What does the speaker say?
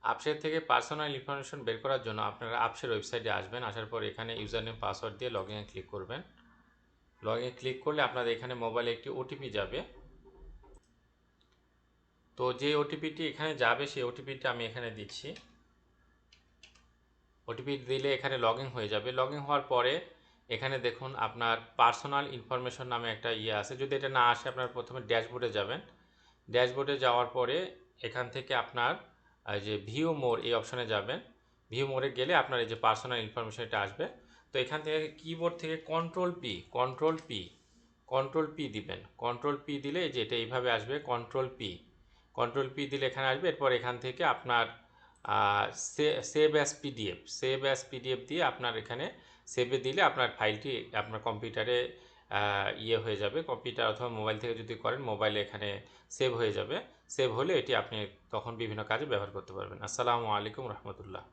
আপসের থেকে personal information বের করার জন্য আপনারা আপসের ওয়েবসাইটে আসবেন। আসার পর এখানে ইউজার নেম পাসওয়ার্ড দিয়ে লগ ইনে ক্লিক করবেন। লগ ইনে ক্লিক করলে আপনাদের এখানে মোবাইলে একটি ওটিপি যাবে। তো যে ওটিপিটি এখানে যাবে সেই ওটিপিটা আমি এখানে দিচ্ছি। ওটিপি দিলে এখানে লগ ইন হয়ে যাবে। লগ ইন হওয়ার পরে এখানে দেখুন আপনার পার্সোনাল ইনফরমেশন নামে একটা ইয়ে আছে। যদি এটা না আসে আপনার প্রথমে ড্যাশবোর্ডে যাবেন। ড্যাশবোর্ডে যাওয়ার পরে এখান থেকে আপনার যে ভিউ মোর এই অপশানে যাবেন। ভিউ মোরে গেলে আপনার এই যে পার্সোনাল ইনফরমেশন এটা আসবে। তো এখান থেকে কিবোর্ড থেকে কন্ট্রোল পি দিবেন। কন্ট্রোল পি দিলে যে এটা এইভাবে আসবে, কন্ট্রোল পি দিলে এখানে আসবে। এরপর এখান থেকে আপনার সেভ অ্যাজ পিডিএফ দিয়ে আপনার এখানে সেভে দিলে আপনার ফাইলটি আপনার কম্পিউটারে ইয়ে হয়ে যাবে। কম্পিউটার অথবা মোবাইল থেকে যদি করেন মোবাইলে এখানে সেভ হয়ে যাবে। সেভ হলে এটি আপনি তখন বিভিন্ন কাজে ব্যবহার করতে পারবেন। আসসালামু আলাইকুম রহমতুল্লাহ।